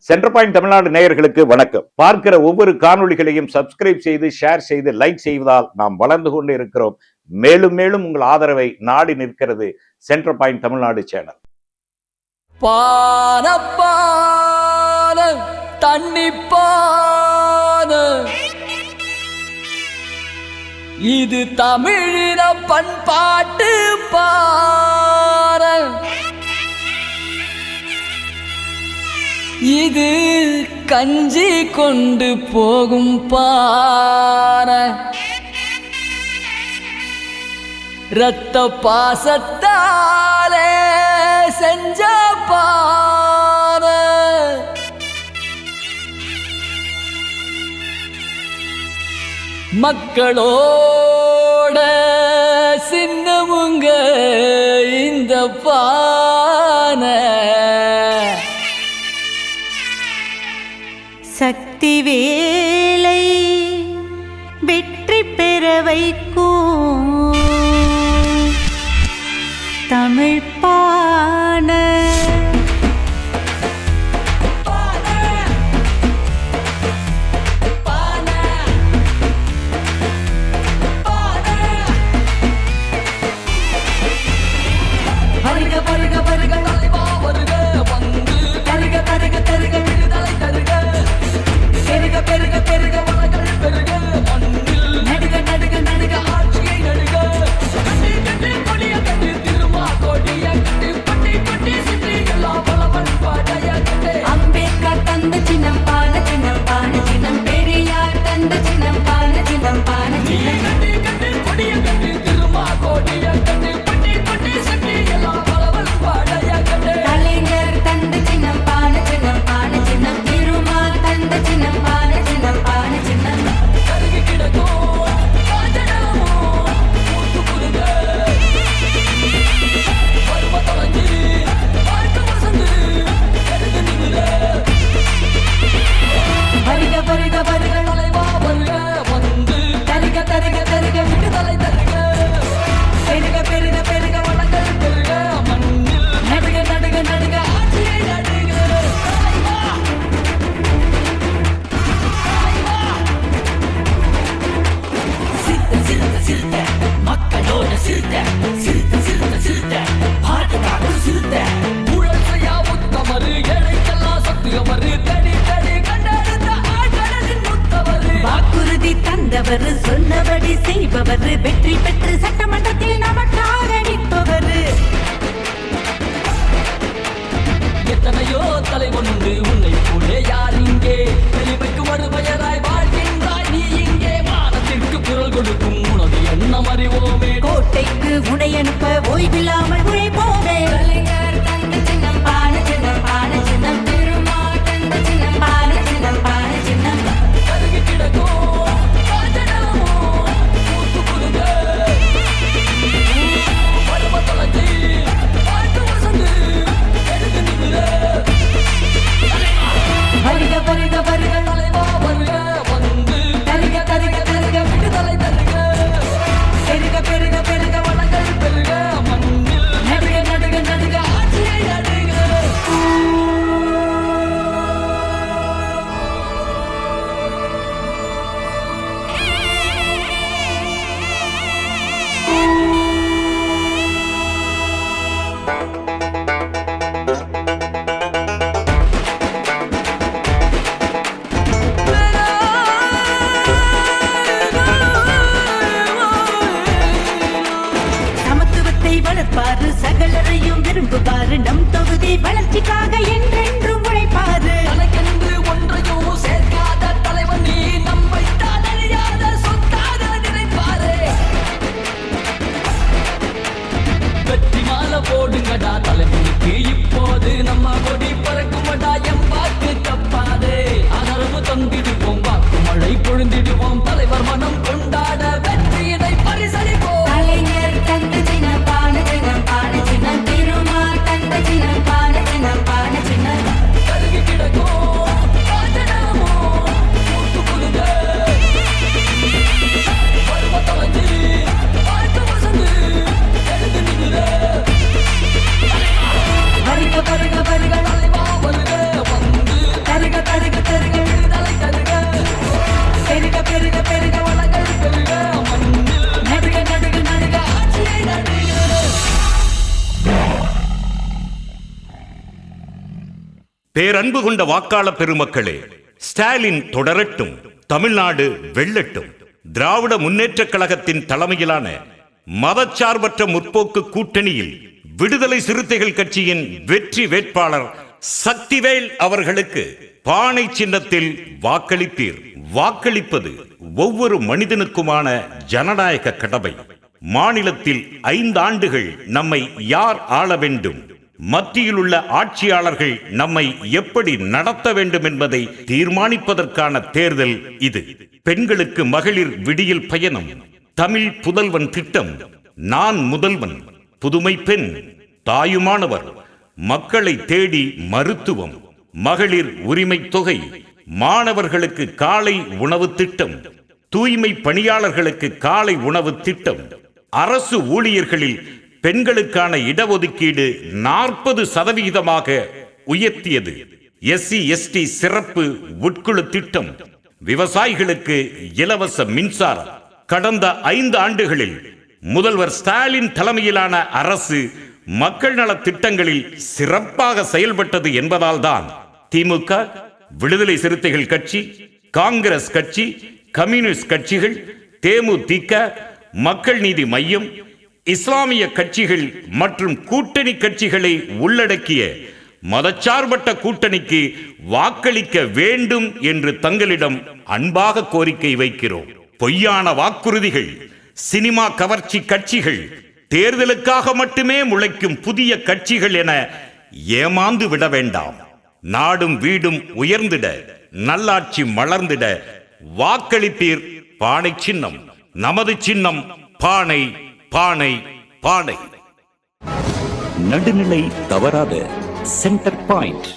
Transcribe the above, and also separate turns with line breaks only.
Centre point Tamil Nadu நேயர்களுக்கு வணக்கம். பார்க்கிற ஒவ்வொரு காணொளிகளையும் சப்ஸ்கிரைப் செய்து, ஷேர் செய்து, லைக் செய்வதால் நாம் வளர்ந்து கொண்டு இருக்கிறோம். மேலும் மேலும் உங்கள் ஆதரவை நாடி நிற்கிறது சென்டர் பாயிண்ட் தமிழ்நாடு சேனல்.
இது தமிழின பண்பாட்டு பார, இது கஞ்சி கொண்டு போகும் பார, இரத்த பாசத்தாலே செஞ்ச பார, மக்களோட சின்னமுங்க இந்த பானை.
சக்தி வேலை வெற்றி பெற வைக்கும் தமிழ் பானை. சொன்னபடி செய்பவர், வெற்றி பெற்று சட்டமன்றத்தில் நமக்காக நிற்பவர்.
எத்தனையோ தலைவனுண்டு உன்னை போலே யார் இங்கே, வெளிமைக்கு மறுபெயராய் வாழ்கின்றாய் நீ இங்கே. மானத்திற்கு குரல் கொடுக்கும் உனது எண்ணம் அறிவோமே,
கோட்டைக்கு உடை அனுப்ப ஓய்வில்லாமல் உழைப்போமே.
பேரன்பு கொண்ட வாக்காளர் பெருமக்களே, ஸ்டாலின் தொடரட்டும், தமிழ்நாடு வெல்லட்டும். திராவிட முன்னேற்றக் கழகத்தின் தலைமையிலான மதச்சார்பற்ற முற்போக்கு கூட்டணியில் விடுதலை சிறுத்தைகள் கட்சியின் வெற்றி வேட்பாளர் சக்திவேல் அவர்களுக்கு பானை சின்னத்தில் வாக்களிப்பீர். வாக்களிப்பது ஒவ்வொரு மனிதனுக்குமான ஜனநாயக கடமை. மாநிலத்தில் 5 ஆண்டுகள் நம்மை யார் ஆள வேண்டும், மத்தியில் உள்ள ஆட்சியாளர்கள் நம்மை எப்படி நடத்த வேண்டும் என்பதை தீர்மானிப்பதற்கான தேர்தல் இது. பெண்களுக்கு மகளிர் விடியல் பயணம், தமிழ் புதல்வன் திட்டம், நான் முதல்வன், புதுமை பெண், தாயுமானவர், மக்களை தேடி மருத்துவம், மகளிர் உரிமை தொகை, மாணவர்களுக்கு காலை உணவு திட்டம், தூய்மை பணியாளர்களுக்கு காலை உணவு திட்டம், அரசு ஊழியர்களில் பெண்களுக்கான இடஒதுக்கீடு 40% உயர்த்தியது, SC ST சிறப்பு உட்குழு திட்டம், விவசாயிகளுக்கு இலவச மின்சாரம். கடந்த 5 ஆண்டுகளில் முதல்வர் ஸ்டாலின் தலைமையிலான அரசு மக்கள் நல திட்டங்களில் சிறப்பாக செயல்பட்டது என்பதால் தான் திமுக, விடுதலை சிறுத்தைகள் கட்சி, காங்கிரஸ் கட்சி, கம்யூனிஸ்ட் கட்சிகள், தேமுதிக, மக்கள் நீதி மையம், இஸ்லாமிய கட்சிகள் மற்றும் கூட்டணி கட்சிகளை உள்ளடக்கிய மதச்சார்பற்ற கூட்டணிக்கு வாக்களிக்க வேண்டும் என்று தங்களிடம் அன்பாக கோரிக்கை வைக்கிறோம். பொய்யான வாக்குறுதிகள், சினிமா கவர்ச்சி கட்சிகள், தேர்தலுக்காக மட்டுமே முளைக்கும் புதிய கட்சிகள் என ஏமாந்து விட வேண்டாம். நாடும் வீடும் உயர்ந்திட, நல்லாட்சி மலர்ந்திட வாக்களிப்பீர். பானை சின்னம் நமது சின்னம். பானை பானை பானை.
நடுநிலை தவறாத சென்டர் பாயிண்ட்.